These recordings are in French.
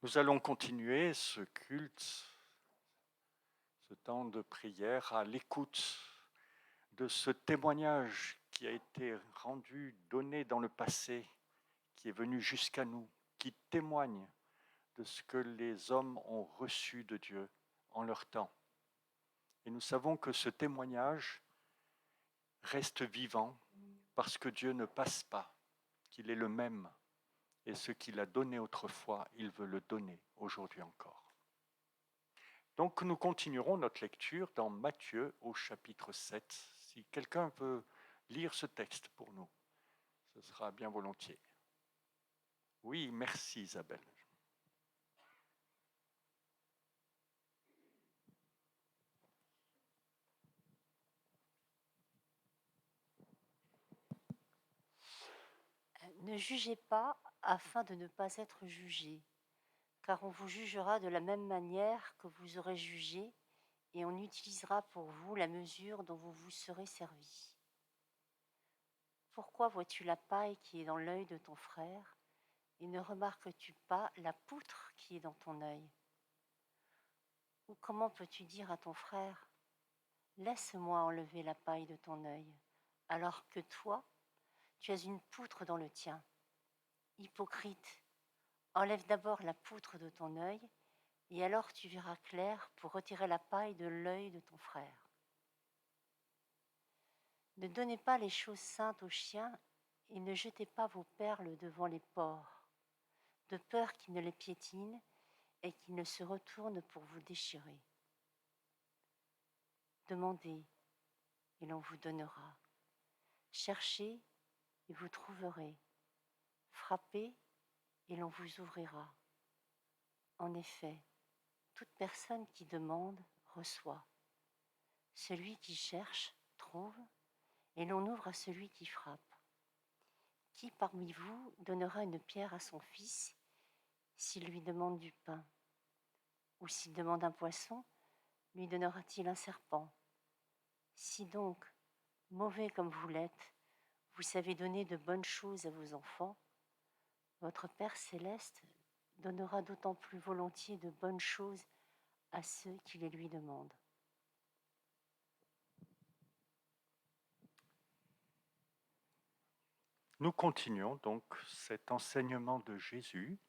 Nous allons continuer ce culte, ce temps de prière à l'écoute de ce témoignage qui a été rendu, donné dans le passé, qui est venu jusqu'à nous, qui témoigne de ce que les hommes ont reçu de Dieu en leur temps. Et nous savons que ce témoignage reste vivant parce que Dieu ne passe pas, qu'il est le même. Et ce qu'il a donné autrefois, il veut le donner aujourd'hui encore. Donc nous continuerons notre lecture dans Matthieu au chapitre 7. Si quelqu'un veut lire ce texte pour nous, ce sera bien volontiers. Oui, merci Isabelle. Ne jugez pas afin de ne pas être jugés, car on vous jugera de la même manière que vous aurez jugé, et on utilisera pour vous la mesure dont vous vous serez servi. Pourquoi vois-tu la paille qui est dans l'œil de ton frère, et ne remarques-tu pas la poutre qui est dans ton œil? Ou comment peux-tu dire à ton frère, laisse-moi enlever la paille de ton œil, alors que toi, tu as une poutre dans le tien? Hypocrite, enlève d'abord la poutre de ton œil, et alors tu verras clair pour retirer la paille de l'œil de ton frère. Ne donnez pas les choses saintes aux chiens, et ne jetez pas vos perles devant les porcs, de peur qu'ils ne les piétinent et qu'ils ne se retournent pour vous déchirer. Demandez, et l'on vous donnera. Cherchez, et vous trouverez. Frappez, et l'on vous ouvrira. En effet, toute personne qui demande reçoit. Celui qui cherche trouve, et l'on ouvre à celui qui frappe. Qui parmi vous donnera une pierre à son fils s'il lui demande du pain? Ou s'il demande un poisson, lui donnera-t-il un serpent? Si donc, mauvais comme vous l'êtes, vous savez donner de bonnes choses à vos enfants, votre Père céleste donnera d'autant plus volontiers de bonnes choses à ceux qui les lui demandent. Nous continuons donc cet enseignement de Jésus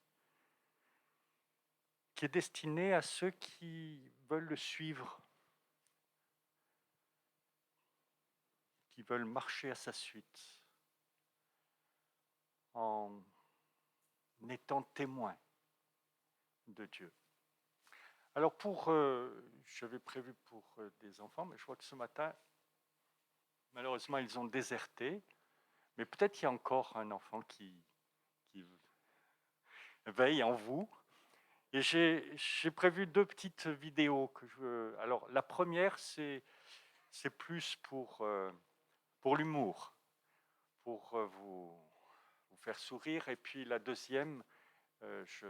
qui est destiné à ceux qui veulent le suivre, qui veulent marcher à sa suite en étant témoins de Dieu. Alors j'avais prévu pour des enfants, mais je vois que ce matin, malheureusement, ils ont déserté. Mais peut-être qu'il y a encore un enfant qui veille en vous. Et j'ai prévu deux petites vidéos que je veux. Alors la première, c'est plus pour l'humour, pour vous faire sourire. Et puis la deuxième, je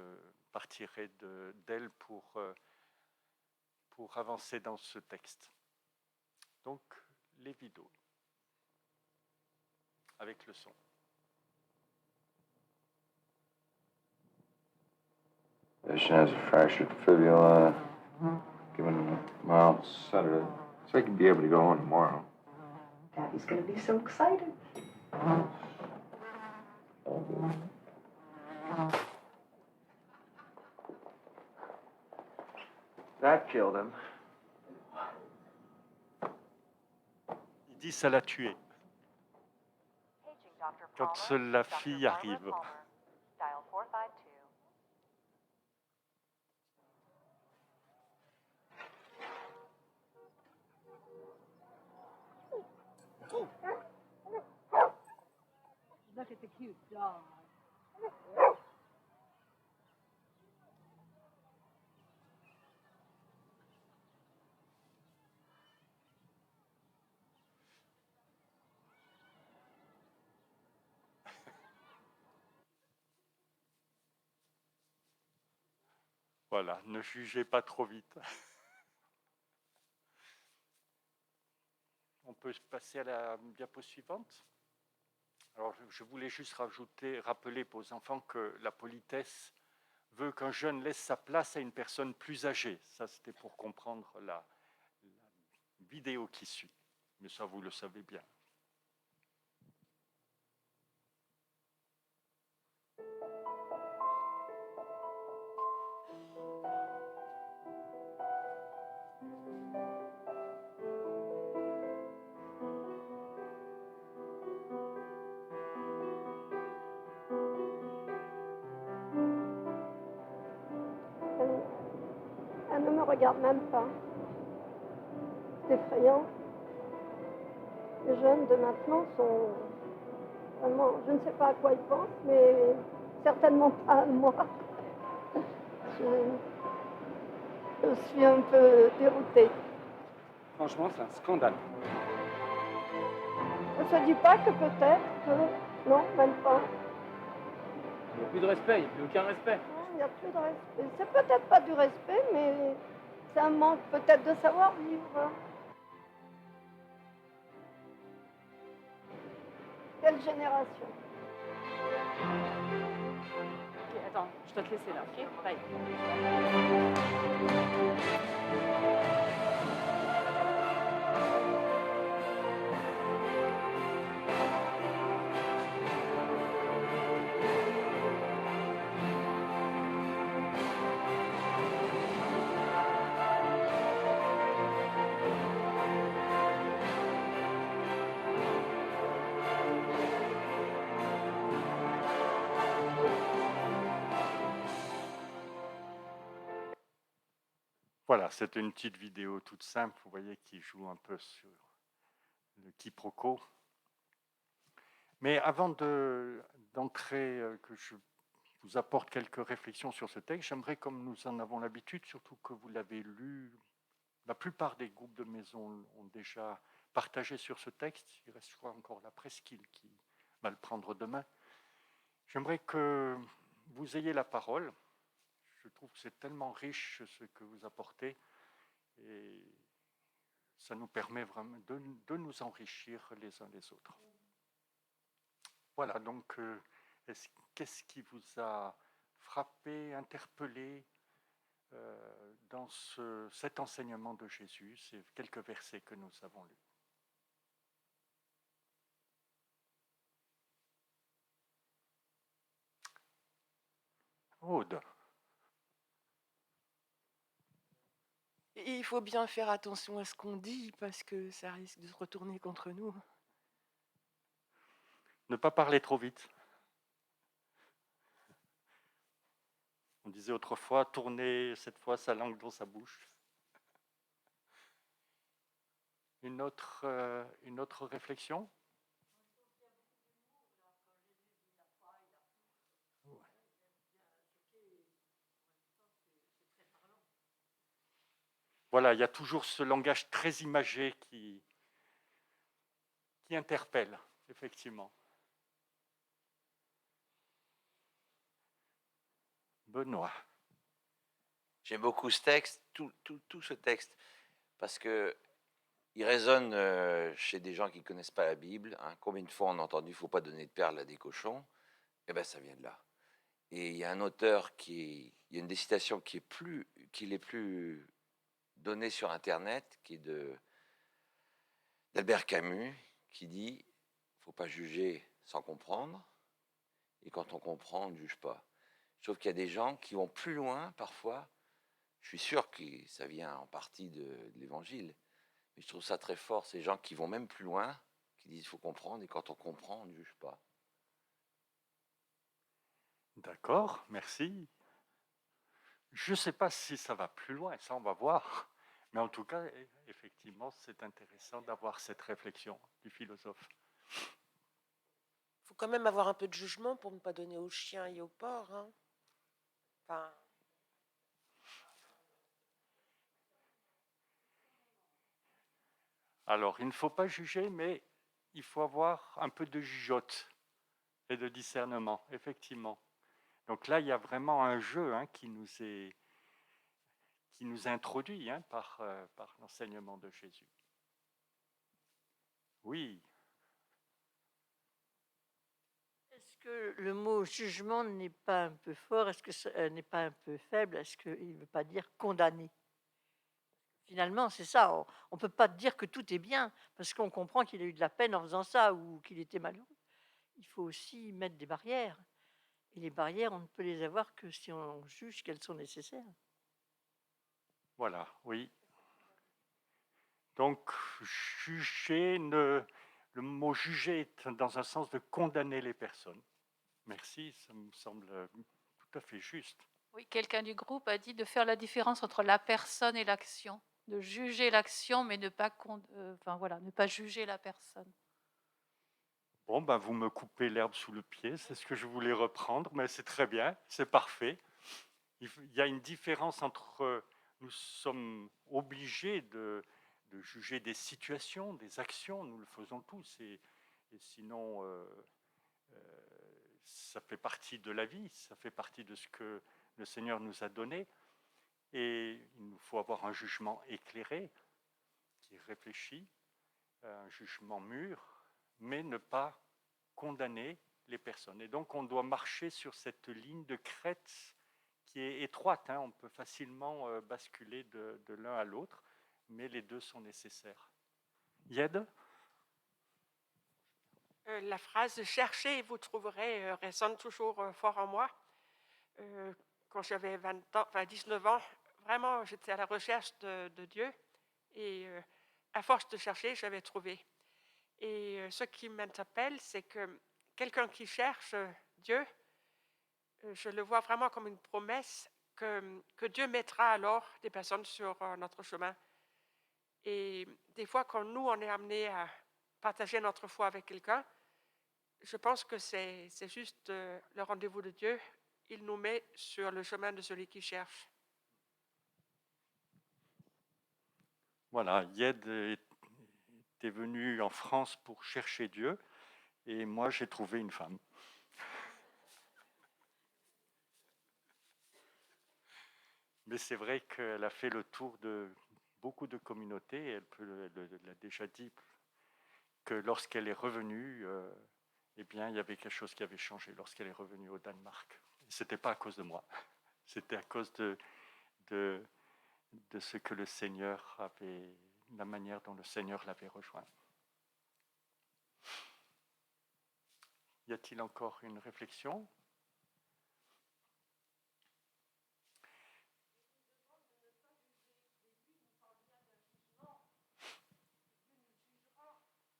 partirai d'elle pour avancer dans ce texte. Donc les vidéos avec le son. Patient has a fractured fibula. Given him a mild sedative, so he can be able to go in tomorrow. Daddy's gonna be so excited. All good. That killed him. Il dit ça l'a tué. Quand la fille arrive. Look at the cute dog. Voilà, ne jugez pas trop vite. On peut passer à la diapo suivante. Alors, je voulais juste rappeler aux enfants que la politesse veut qu'un jeune laisse sa place à une personne plus âgée. Ça, c'était pour comprendre la vidéo qui suit. Mais ça, vous le savez bien. Elle ne me regarde même pas. C'est effrayant. Les jeunes de maintenant sont vraiment, je ne sais pas à quoi ils pensent, mais certainement pas à moi. Je suis un peu déroutée. Franchement, c'est un scandale. On ne se dit pas que peut-être que... Non, même pas. Il n'y a plus de respect, il n'y a plus aucun respect. Il n'y a plus de respect. C'est peut-être pas du respect, mais c'est un manque peut-être de savoir-vivre. Quelle génération? Ok, attends, je dois te laisser là, ok? Bye. Voilà, c'est une petite vidéo toute simple, vous voyez, qui joue un peu sur le quiproquo. Mais avant d'entrer, que je vous apporte quelques réflexions sur ce texte, j'aimerais, comme nous en avons l'habitude, surtout que vous l'avez lu, la plupart des groupes de maison ont déjà partagé sur ce texte, il reste, je crois, encore la presqu'île qui va le prendre demain. J'aimerais que vous ayez la parole. Je trouve que c'est tellement riche ce que vous apportez et ça nous permet vraiment de nous enrichir les uns les autres. Voilà, donc qu'est-ce qui vous a frappé, interpellé dans cet enseignement de Jésus, ces quelques versets que nous avons lus? Aude. Il faut bien faire attention à ce qu'on dit parce que ça risque de se retourner contre nous. Ne pas parler trop vite. On disait autrefois, tourner cette fois sa langue dans sa bouche. Une autre réflexion? Voilà, il y a toujours ce langage très imagé qui interpelle, effectivement. Benoît. J'aime beaucoup ce texte, tout ce texte, parce que il résonne chez des gens qui ne connaissent pas la Bible. Hein. Combien de fois on a entendu « il ne faut pas donner de perles à des cochons ?» Eh bien, ça vient de là. Et il y a un auteur il y a une des citations qui est plus donnée sur Internet, qui est d'Albert Camus, qui dit « il ne faut pas juger sans comprendre, et quand on comprend, on ne juge pas ». Je trouve qu'il y a des gens qui vont plus loin parfois. Je suis sûr que ça vient en partie de l'Évangile, mais je trouve ça très fort, ces gens qui vont même plus loin, qui disent il faut comprendre, et quand on comprend, on ne juge pas. D'accord, merci. Je ne sais pas si ça va plus loin, ça on va voir. Mais en tout cas, effectivement, c'est intéressant d'avoir cette réflexion du philosophe. Il faut quand même avoir un peu de jugement pour ne pas donner aux chiens et aux porcs. Hein. Enfin... Alors, il ne faut pas juger, mais il faut avoir un peu de jugeote et de discernement, effectivement. Donc là, il y a vraiment un jeu qui nous introduit par l'enseignement de Jésus. Oui. que le mot jugement n'est pas un peu fort? Est-ce que ça n'est pas un peu faible? Est-ce qu'il ne veut pas dire condamner? Finalement, c'est ça. On ne peut pas dire que tout est bien parce qu'on comprend qu'il a eu de la peine en faisant ça ou qu'il était malheureux. Il faut aussi mettre des barrières. Et les barrières, on ne peut les avoir que si on juge qu'elles sont nécessaires. Voilà, oui. Donc, juger, le mot juger est dans un sens de condamner les personnes. Merci, ça me semble tout à fait juste. Oui, quelqu'un du groupe a dit de faire la différence entre la personne et l'action, de juger l'action, mais ne pas, ne pas juger la personne. Bon, ben, vous me coupez l'herbe sous le pied, c'est ce que je voulais reprendre, mais c'est très bien, c'est parfait. Il y a une différence entre nous sommes obligés de juger des situations, des actions, nous le faisons tous, et sinon, ça fait partie de la vie, ça fait partie de ce que le Seigneur nous a donné, et il nous faut avoir un jugement éclairé, qui réfléchit, un jugement mûr, mais ne pas condamner les personnes. Et donc on doit marcher sur cette ligne de crête qui est étroite, hein. On peut facilement basculer de l'un à l'autre, mais les deux sont nécessaires. Yed? La phrase « cherchez et vous trouverez » résonne toujours fort en moi. Quand j'avais 19 ans, vraiment, j'étais à la recherche de Dieu. Et à force de chercher, j'avais trouvé. Et ce qui m'interpelle, c'est que quelqu'un qui cherche Dieu, je le vois vraiment comme une promesse que Dieu mettra alors des personnes sur notre chemin. Et des fois, quand nous, on est amenés à partager notre foi avec quelqu'un, je pense que c'est juste le rendez-vous de Dieu. Il nous met sur le chemin de celui qui cherche. Voilà, Yed était venu en France pour chercher Dieu, et moi j'ai trouvé une femme. Mais c'est vrai qu'elle a fait le tour de beaucoup de communautés, et elle a déjà dit que lorsqu'elle est revenue, eh bien, il y avait quelque chose qui avait changé lorsqu'elle est revenue au Danemark. Ce n'était pas à cause de moi, c'était à cause de ce que le Seigneur avait, la manière dont le Seigneur l'avait rejoint. Y a-t-il encore une réflexion?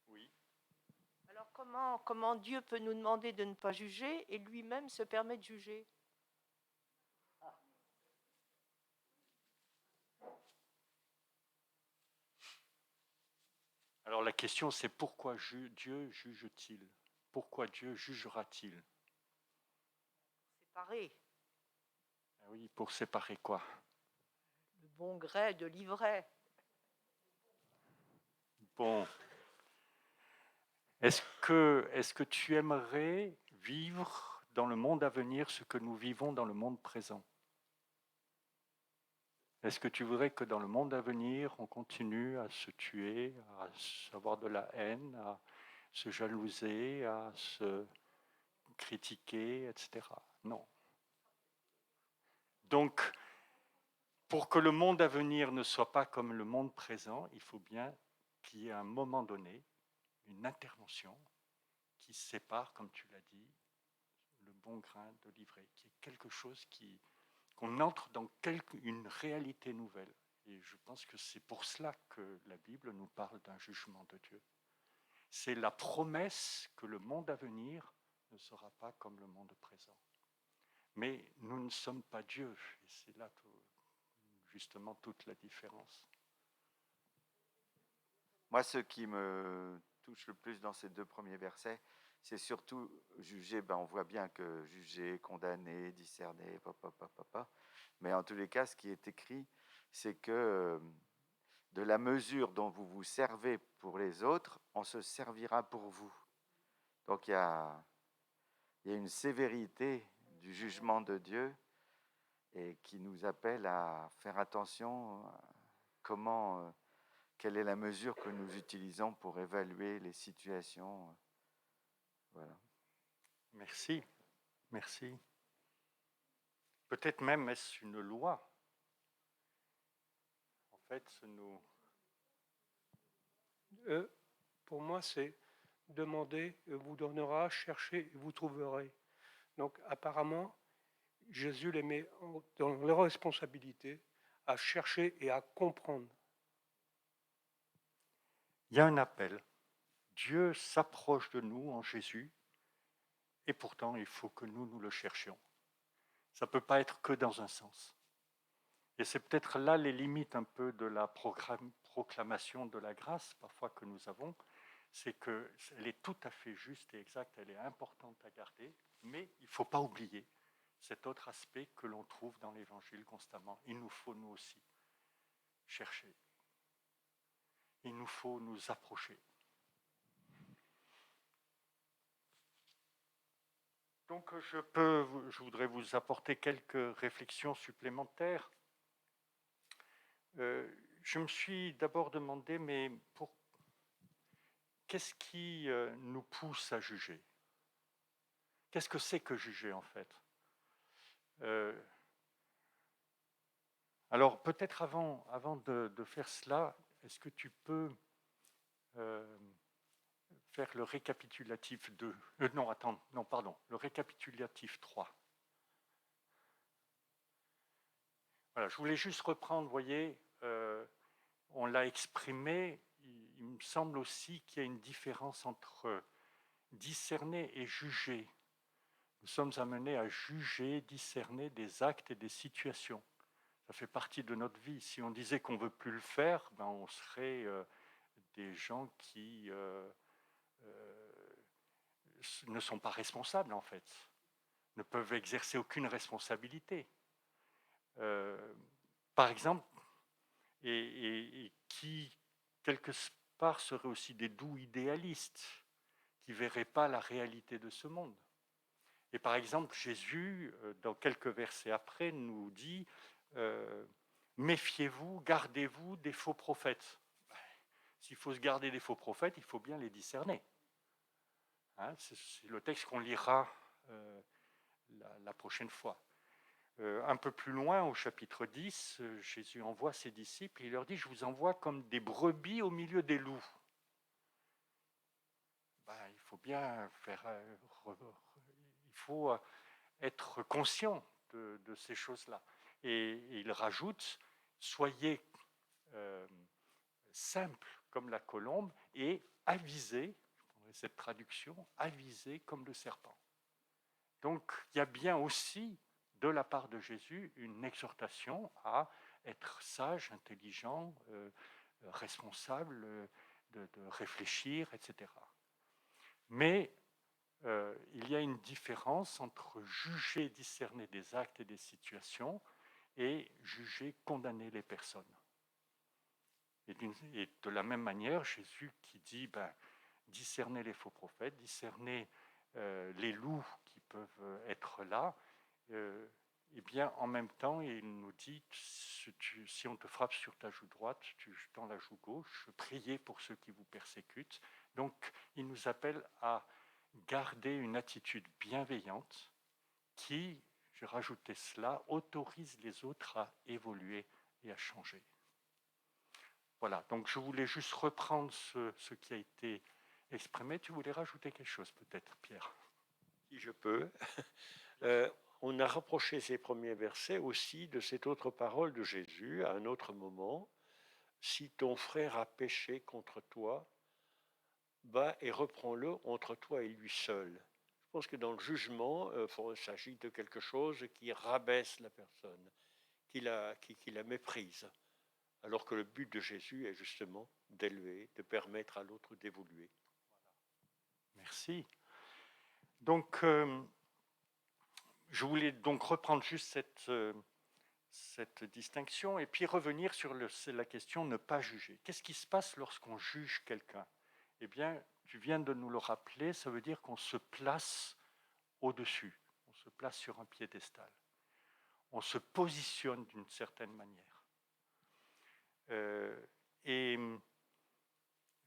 Oui. Alors comment Dieu peut nous demander de ne pas juger et lui-même se permet de juger? Alors la question c'est pourquoi Dieu juge-t-il? Pourquoi Dieu jugera-t-il? Séparer Oui, pour séparer quoi? le bon gré de l'ivraie. Bon. Est-ce que tu aimerais vivre dans le monde à venir ce que nous vivons dans le monde présent? Est-ce que tu voudrais que dans le monde à venir, on continue à se tuer, à avoir de la haine, à se jalouser, à se critiquer, etc. Non. Donc, pour que le monde à venir ne soit pas comme le monde présent, il faut bien qu'il y ait à un moment donné une intervention qui sépare, comme tu l'as dit, le bon grain de l'ivraie, qui est quelque chose qu'on entre dans une réalité nouvelle. Et je pense que c'est pour cela que la Bible nous parle d'un jugement de Dieu. C'est la promesse que le monde à venir ne sera pas comme le monde présent. Mais nous ne sommes pas Dieu, et c'est là justement toute la différence. Moi, ce qui me touche le plus dans ces deux premiers versets, c'est surtout juger. On voit bien que juger, condamner, discerner, mais en tous les cas, ce qui est écrit, c'est que de la mesure dont vous vous servez pour les autres, on se servira pour vous. Donc il y a une sévérité du jugement de Dieu et qui nous appelle à faire attention à quelle est la mesure que nous utilisons pour évaluer les situations. Voilà. Merci, merci. Peut-être même est-ce une loi. En fait, nous... Pour moi, c'est demander, vous donnera, chercher, vous trouverez. Donc apparemment, Jésus les met dans leur responsabilité à chercher et à comprendre. Il y a un appel. Dieu s'approche de nous en Jésus, et pourtant il faut que nous le cherchions. Ça ne peut pas être que dans un sens. Et c'est peut-être là les limites un peu de la proclamation de la grâce, parfois que nous avons, c'est qu'elle est tout à fait juste et exacte, elle est importante à garder, mais il ne faut pas oublier cet autre aspect que l'on trouve dans l'Évangile constamment. Il nous faut nous aussi chercher. Il nous faut nous approcher. Donc je voudrais vous apporter quelques réflexions supplémentaires. Je me suis d'abord demandé, mais qu'est-ce qui nous pousse à juger? Qu'est-ce que c'est que juger en fait? Alors peut-être avant de faire cela, est-ce que tu peux faire le récapitulatif 2 le récapitulatif 3. Voilà, je voulais juste reprendre, vous voyez, on l'a exprimé, il me semble aussi qu'il y a une différence entre discerner et juger. Nous sommes amenés à juger, discerner des actes et des situations. Ça fait partie de notre vie. Si on disait qu'on ne veut plus le faire, ben on serait des gens qui ne sont pas responsables en fait, ne peuvent exercer aucune responsabilité. Par exemple, et qui, quelque part, seraient aussi des doux idéalistes, qui ne verraient pas la réalité de ce monde. Et par exemple, Jésus, dans quelques versets après, nous dit méfiez-vous, gardez-vous des faux prophètes. S'il faut se garder des faux prophètes, il faut bien les discerner. Hein, c'est le texte qu'on lira la prochaine fois. Un peu plus loin, au chapitre 10, Jésus envoie ses disciples et il leur dit « Je vous envoie comme des brebis au milieu des loups ». Il faut bien faire... il faut être conscient de ces choses-là. Et il rajoute « Soyez simples comme la colombe et avisés », cette traduction, avisés comme le serpent. Donc, il y a bien aussi, de la part de Jésus, une exhortation à être sage, intelligent, responsable, de réfléchir, etc. Mais il y a une différence entre juger, discerner des actes et des situations et juger, condamner les personnes. Et de la même manière, Jésus qui dit discerner les faux prophètes, discerner les loups qui peuvent être là, et bien en même temps, il nous dit si on te frappe sur ta joue droite, tu tends la joue gauche, priez pour ceux qui vous persécutent. Donc, il nous appelle à garder une attitude bienveillante qui, j'ai rajouté cela, autorise les autres à évoluer et à changer. Voilà, donc je voulais juste reprendre ce qui a été exprimé. Tu voulais rajouter quelque chose peut-être, Pierre? Si je peux. On a rapproché ces premiers versets aussi de cette autre parole de Jésus à un autre moment. Si ton frère a péché contre toi, va et reprends-le entre toi et lui seul. Je pense que dans le jugement, il s'agit de quelque chose qui rabaisse la personne, qui la méprise. Alors que le but de Jésus est justement d'élever, de permettre à l'autre d'évoluer. Merci. Donc, je voulais donc reprendre juste cette distinction et puis revenir sur la question ne pas juger. Qu'est-ce qui se passe lorsqu'on juge quelqu'un? Eh bien, tu viens de nous le rappeler, ça veut dire qu'on se place au-dessus, on se place sur un piédestal, on se positionne d'une certaine manière. Et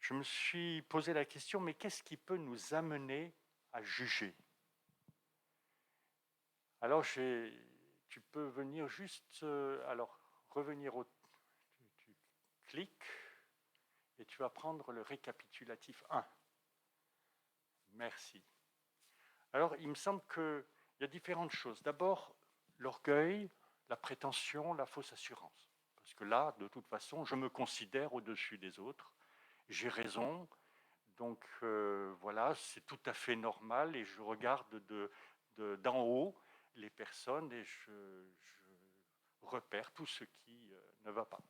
je me suis posé la question, mais qu'est-ce qui peut nous amener à juger? Alors, tu peux venir juste, alors, revenir tu cliques et tu vas prendre le récapitulatif 1. Merci. Alors, il me semble qu'il y a différentes choses. D'abord, l'orgueil, la prétention, la fausse assurance. Parce que là, de toute façon, je me considère au-dessus des autres. J'ai raison. Donc, voilà, c'est tout à fait normal. Et je regarde d'en haut les personnes et je repère tout ce qui ne va pas.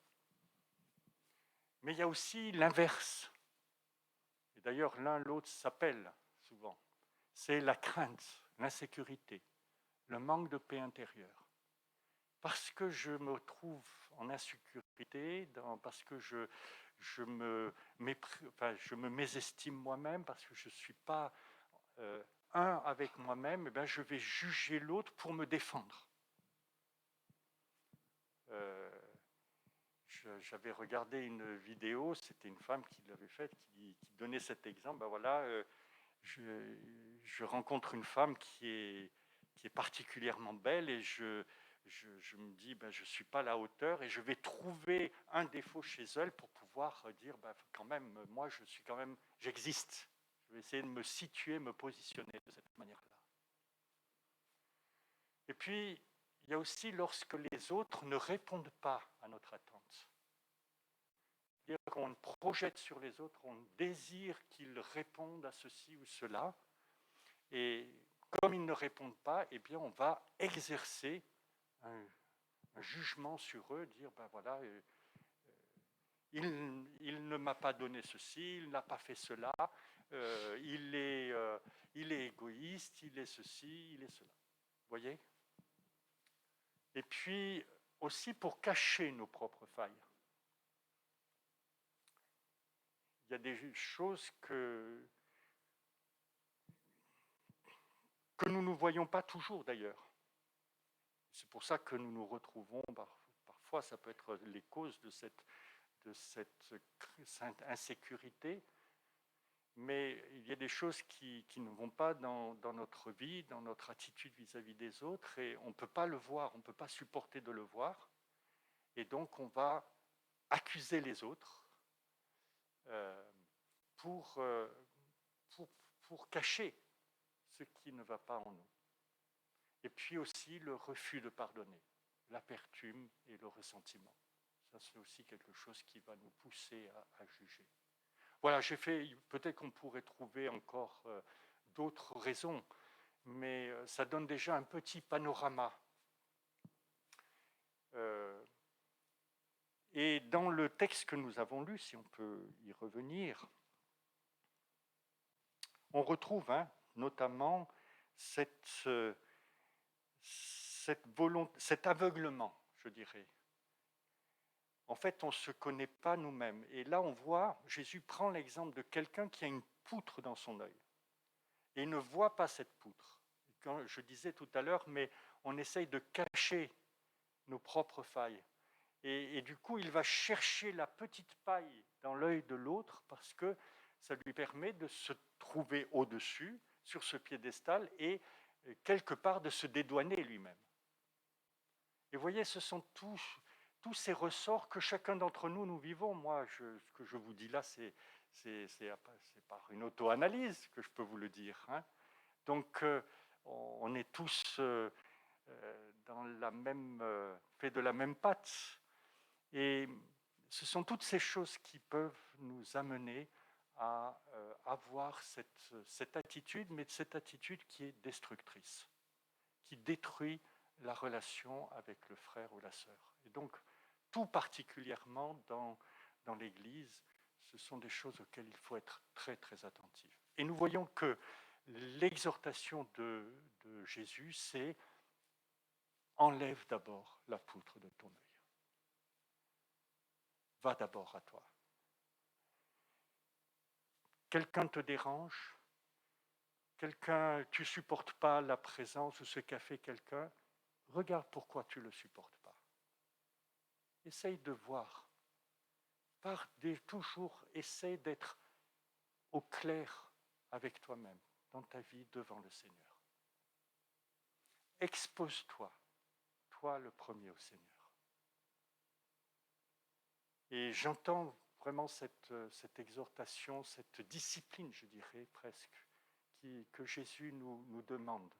Mais il y a aussi l'inverse. Et d'ailleurs, l'un l'autre s'appellent souvent. C'est la crainte, l'insécurité, le manque de paix intérieure. Parce que je me trouve en insécurité, parce que je me mésestime moi-même, parce que je ne suis pas un avec moi-même, eh je vais juger l'autre pour me défendre. J'avais regardé une vidéo, c'était une femme qui l'avait faite, qui donnait cet exemple. Ben voilà, je rencontre une femme qui est particulièrement belle et je me dis, je ne suis pas à la hauteur et je vais trouver un défaut chez elle pour pouvoir dire, quand même, moi, j'existe. Je vais essayer de me situer, me positionner de cette manière-là. Et puis, il y a aussi lorsque les autres ne répondent pas à notre attente. C'est-à-dire qu'on projette sur les autres, on désire qu'ils répondent à ceci ou cela. Et comme ils ne répondent pas, eh bien, on va exercer un jugement sur eux, dire, voilà, il ne m'a pas donné ceci, il n'a pas fait cela, il est égoïste, il est ceci, il est cela. Vous voyez ? Et puis, aussi pour cacher nos propres failles. Il y a des choses que nous ne voyons pas toujours d'ailleurs. C'est pour ça que nous nous retrouvons, parfois ça peut être les causes de cette insécurité, mais il y a des choses qui ne vont pas dans notre vie, dans notre attitude vis-à-vis des autres, et on ne peut pas le voir, on ne peut pas supporter de le voir, et donc on va accuser les autres pour cacher ce qui ne va pas en nous. Et puis aussi le refus de pardonner, l'amertume et le ressentiment. Ça, c'est aussi quelque chose qui va nous pousser à juger. Voilà, peut-être qu'on pourrait trouver encore d'autres raisons, mais ça donne déjà un petit panorama. Et dans le texte que nous avons lu, si on peut y revenir, on retrouve notamment cet aveuglement, je dirais. En fait, on ne se connaît pas nous-mêmes. Et là, on voit, Jésus prend l'exemple de quelqu'un qui a une poutre dans son œil. Et il ne voit pas cette poutre. Quand je disais tout à l'heure, mais on essaye de cacher nos propres failles. Et du coup, il va chercher la petite paille dans l'œil de l'autre parce que ça lui permet de se trouver au-dessus, sur ce piédestal, et quelque part de se dédouaner lui-même. Et vous voyez, ce sont tous ces ressorts que chacun d'entre nous vivons. Moi, ce que je vous dis là, c'est par une auto-analyse que je peux vous le dire. Donc, on est tous faits de la même pâte. Et ce sont toutes ces choses qui peuvent nous amener à avoir cette attitude, mais cette attitude qui est destructrice, qui détruit la relation avec le frère ou la sœur. Et donc, tout particulièrement dans l'Église, ce sont des choses auxquelles il faut être très, très attentif. Et nous voyons que l'exhortation de Jésus, c'est « enlève d'abord la poutre de ton œil. Va d'abord à toi. » Quelqu'un te dérange, tu ne supportes pas la présence ou ce qu'a fait quelqu'un, regarde pourquoi tu ne le supportes pas. Essaye de voir. Toujours, essaye d'être au clair avec toi-même dans ta vie devant le Seigneur. expose-toi, toi le premier au Seigneur. Et j'entends vraiment cette exhortation, cette discipline, je dirais presque, que Jésus nous demande,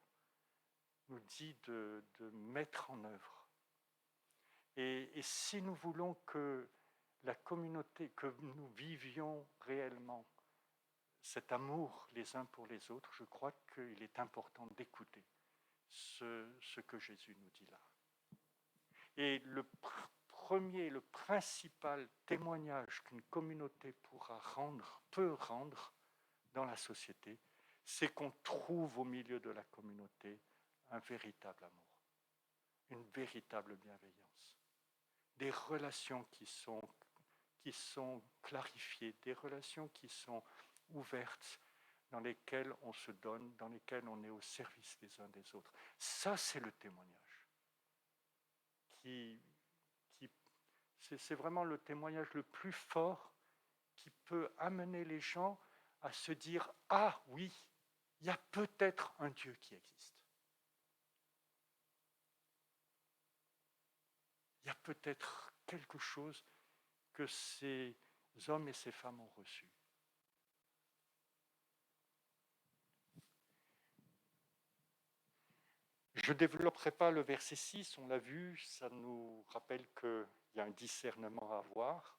nous dit de mettre en œuvre. Et si nous voulons que la communauté, que nous vivions réellement cet amour les uns pour les autres, je crois qu'il est important d'écouter ce que Jésus nous dit là. Et le premier, le principal témoignage qu'une communauté peut rendre dans la société, c'est qu'on trouve au milieu de la communauté un véritable amour, une véritable bienveillance, des relations qui sont clarifiées, des relations qui sont ouvertes, dans lesquelles on se donne, dans lesquelles on est au service les uns des autres. Ça, c'est le témoignage. C'est vraiment le témoignage le plus fort qui peut amener les gens à se dire « Ah oui, il y a peut-être un Dieu qui existe. Il y a peut-être quelque chose que ces hommes et ces femmes ont reçu. » Je ne développerai pas le verset 6, on l'a vu, ça nous rappelle qu'il y a un discernement à avoir.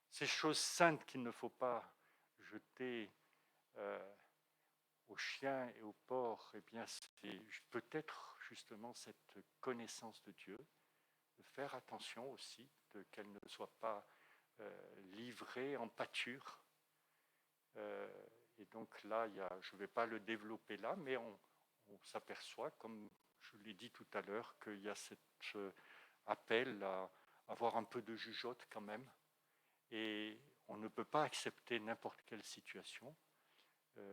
Ces choses saintes qu'il ne faut pas jeter aux chiens et aux porcs, eh bien c'est peut-être justement cette connaissance de Dieu, de faire attention aussi, qu'elle ne soit pas livrée en pâture. Et donc là, je ne vais pas le développer là, mais on s'aperçoit, comme je l'ai dit tout à l'heure, qu'il y a cet appel à avoir un peu de jugeote quand même. Et on ne peut pas accepter n'importe quelle situation. Il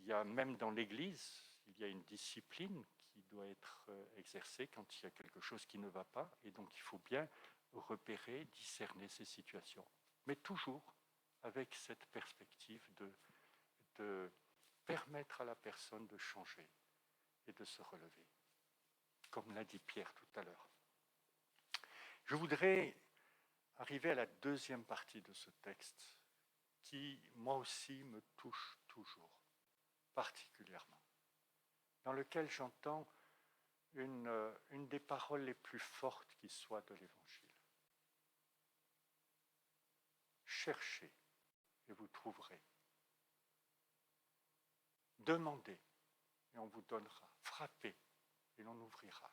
y a même dans l'Église, il y a une discipline qui doit être exercée quand il y a quelque chose qui ne va pas. Et donc il faut bien repérer, discerner ces situations. Mais toujours avec cette perspective de permettre à la personne de changer et de se relever, comme l'a dit Pierre tout à l'heure. Je voudrais arriver à la deuxième partie de ce texte, qui, moi aussi, me touche toujours, particulièrement, dans lequel j'entends une des paroles les plus fortes qui soit de l'Évangile. Cherchez et vous trouverez. Demandez et on vous donnera. Frappez et l'on ouvrira.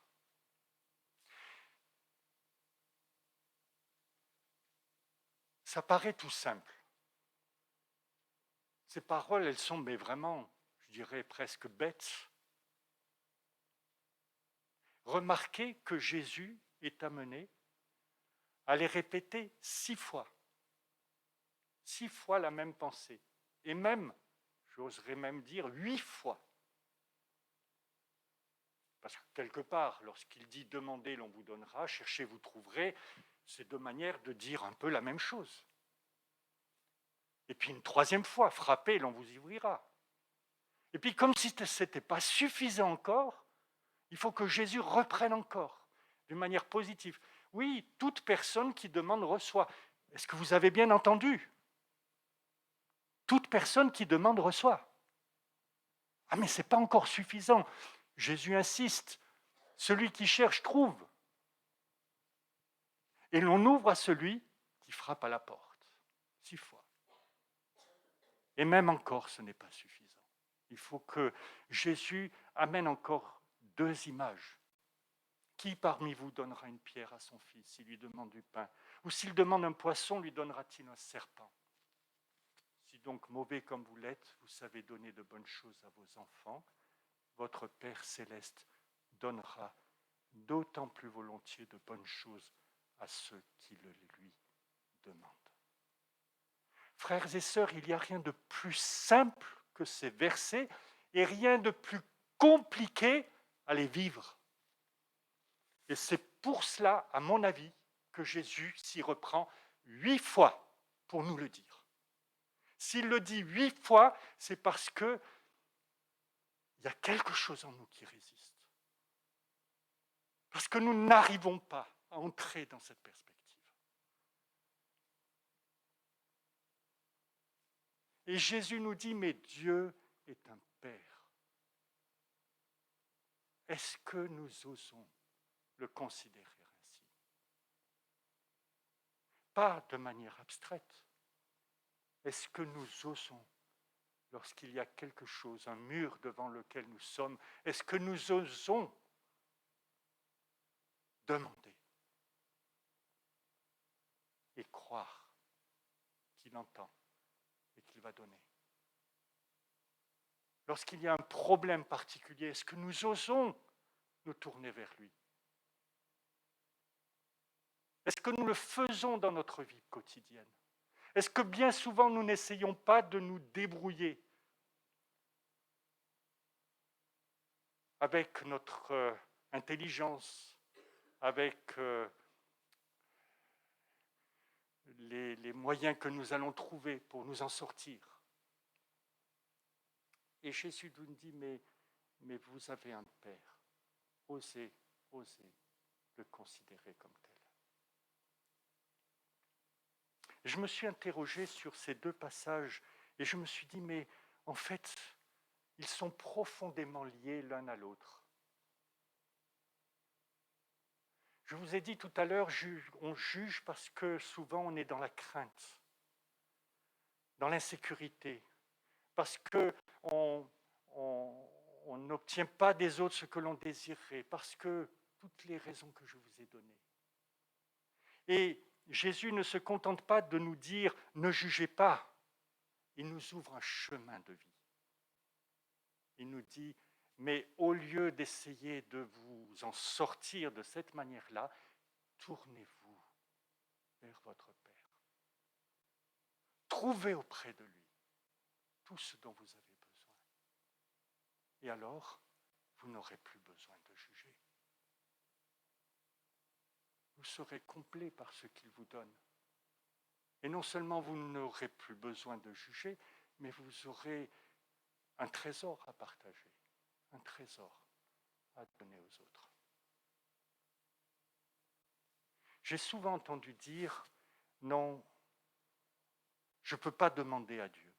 Ça paraît tout simple. Ces paroles, elles sont, mais vraiment, je dirais presque bêtes. Remarquez que Jésus est amené à les répéter 6 fois. 6 fois la même pensée. Et même, j'oserais même dire 8 fois. Parce que quelque part, lorsqu'il dit « demandez, l'on vous donnera »,« cherchez, vous trouverez », c'est deux manières de dire un peu la même chose. Et puis une 3e fois, « frappez, l'on vous ouvrira ». Et puis comme si ce n'était pas suffisant encore, il faut que Jésus reprenne encore, d'une manière positive. Oui, toute personne qui demande reçoit. Est-ce que vous avez bien entendu ? Toute personne qui demande reçoit. Ah mais ce n'est pas encore suffisant. Jésus insiste, celui qui cherche trouve. Et l'on ouvre à celui qui frappe à la porte. 6 fois. Et même encore, ce n'est pas suffisant. Il faut que Jésus amène encore 2 images. Qui parmi vous donnera une pierre à son fils s'il lui demande du pain? Ou s'il demande un poisson, lui donnera-t-il un serpent? Si donc mauvais comme vous l'êtes, vous savez donner de bonnes choses à vos enfants, votre Père céleste donnera d'autant plus volontiers de bonnes choses à ceux qui le lui demandent. Frères et sœurs, il n'y a rien de plus simple que ces versets et rien de plus compliqué à les vivre. Et c'est pour cela, à mon avis, que Jésus s'y reprend 8 fois pour nous le dire. S'il le dit 8 fois, c'est parce que il y a quelque chose en nous qui résiste. Parce que nous n'arrivons pas à entrer dans cette perspective. Et Jésus nous dit, mais Dieu est un Père. Est-ce que nous osons le considérer ainsi? Pas de manière abstraite. Est-ce que nous osons, lorsqu'il y a quelque chose, un mur devant lequel nous sommes, est-ce que nous osons demander et croire qu'il entend et qu'il va donner? Lorsqu'il y a un problème particulier, est-ce que nous osons nous tourner vers lui? Est-ce que nous le faisons dans notre vie quotidienne? Est-ce que bien souvent nous n'essayons pas de nous débrouiller avec notre intelligence, avec les moyens que nous allons trouver pour nous en sortir? Et Jésus nous dit, mais vous avez un Père. Osez le considérer comme tel. Je me suis interrogé sur ces deux passages et je me suis dit, mais en fait, ils sont profondément liés l'un à l'autre. Je vous ai dit tout à l'heure, on juge parce que souvent on est dans la crainte, dans l'insécurité, parce qu'on n'obtient pas des autres ce que l'on désirerait, parce que toutes les raisons que je vous ai données. Et Jésus ne se contente pas de nous dire « ne jugez pas », il nous ouvre un chemin de vie. Il nous dit « mais au lieu d'essayer de vous en sortir de cette manière-là, tournez-vous vers votre Père. Trouvez auprès de lui tout ce dont vous avez besoin. Et alors, vous n'aurez plus besoin de juger. Vous serez complet par ce qu'il vous donne. Et non seulement vous n'aurez plus besoin de juger, mais vous aurez un trésor à partager, un trésor à donner aux autres. J'ai souvent entendu dire, non, je ne peux pas demander à Dieu.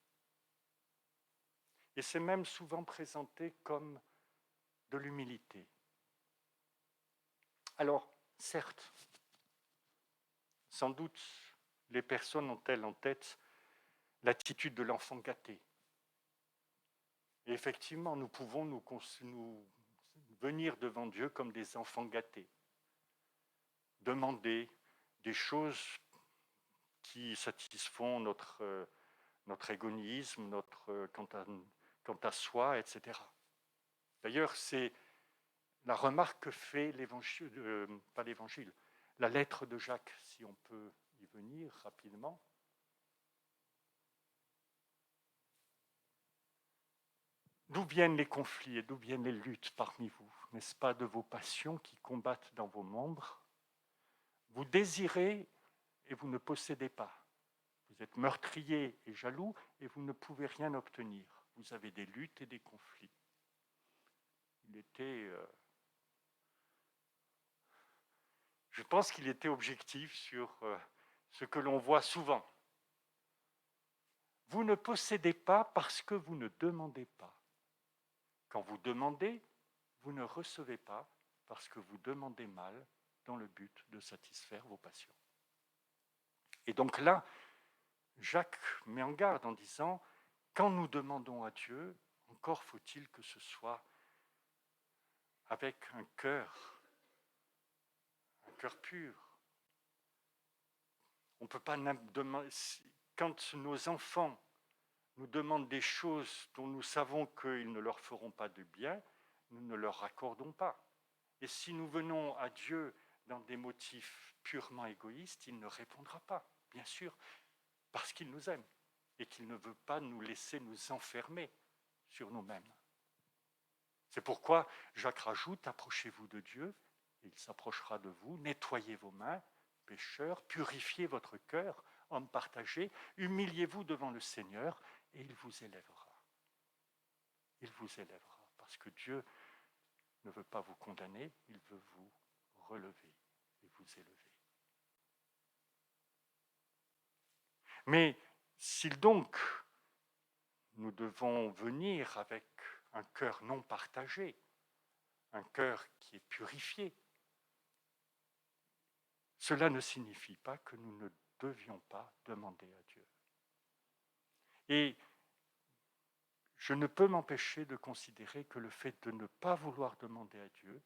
Et c'est même souvent présenté comme de l'humilité. Alors, certes, sans doute, les personnes ont-elles en tête l'attitude de l'enfant gâté. Et effectivement, nous pouvons nous venir devant Dieu comme des enfants gâtés. Demander des choses qui satisfont notre égoïsme, quant à soi, etc. D'ailleurs, c'est la remarque que fait la lettre de Jacques, si on peut y venir rapidement. D'où viennent les conflits et d'où viennent les luttes parmi vous? N'est-ce pas de vos passions qui combattent dans vos membres? Vous désirez et vous ne possédez pas. Vous êtes meurtrier et jaloux et vous ne pouvez rien obtenir. Vous avez des luttes et des conflits. Je pense qu'il était objectif sur ce que l'on voit souvent. Vous ne possédez pas parce que vous ne demandez pas. Quand vous demandez, vous ne recevez pas parce que vous demandez mal dans le but de satisfaire vos passions. Et donc là, Jacques met en garde en disant, quand nous demandons à Dieu, encore faut-il que ce soit avec un cœur pur. On ne peut pas demander, quand nos enfants nous demandent des choses dont nous savons qu'ils ne leur feront pas de bien, nous ne leur accordons pas. Et si nous venons à Dieu dans des motifs purement égoïstes, il ne répondra pas, bien sûr, parce qu'il nous aime et qu'il ne veut pas nous laisser nous enfermer sur nous-mêmes. C'est pourquoi Jacques rajoute, approchez-vous de Dieu, et il s'approchera de vous, nettoyez vos mains, pécheurs, purifiez votre cœur, hommes partagés, humiliez-vous devant le Seigneur, et il vous élèvera. Il vous élèvera parce que Dieu ne veut pas vous condamner, il veut vous relever et vous élever. Mais si donc nous devons venir avec un cœur non partagé, un cœur qui est purifié, cela ne signifie pas que nous ne devions pas demander à Dieu. Et je ne peux m'empêcher de considérer que le fait de ne pas vouloir demander à Dieu,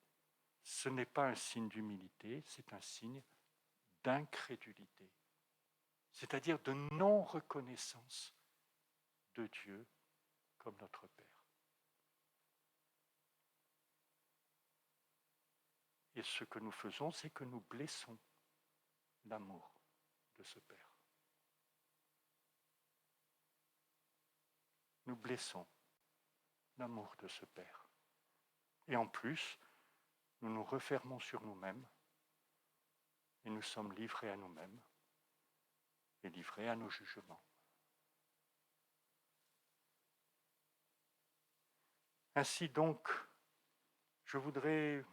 ce n'est pas un signe d'humilité, c'est un signe d'incrédulité, c'est-à-dire de non-reconnaissance de Dieu comme notre Père. Et ce que nous faisons, c'est que nous blessons l'amour de ce Père. Nous blessons l'amour de ce Père. Et en plus, nous nous refermons sur nous-mêmes et nous sommes livrés à nous-mêmes et livrés à nos jugements. Ainsi donc, je voudrais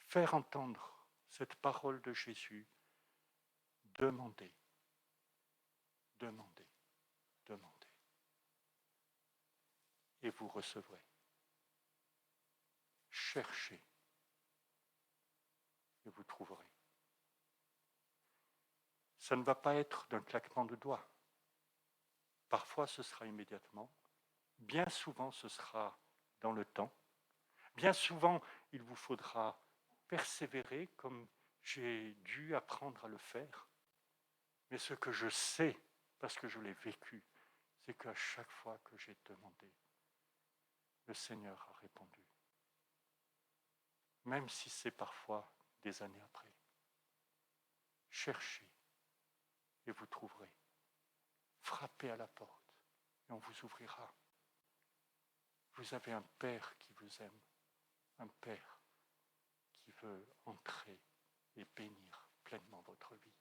faire entendre cette parole de Jésus. Demandez, demandez, demandez. Et vous recevrez. Cherchez et vous trouverez. Ça ne va pas être d'un claquement de doigts. Parfois, ce sera immédiatement. Bien souvent, ce sera dans le temps. Bien souvent, il vous faudra persévérer comme j'ai dû apprendre à le faire. Mais ce que je sais, parce que je l'ai vécu, c'est qu'à chaque fois que j'ai demandé, le Seigneur a répondu. Même si c'est parfois des années après. Cherchez et vous trouverez. Frappez à la porte et on vous ouvrira. Vous avez un Père qui vous aime, un Père qui veut entrer et bénir pleinement votre vie.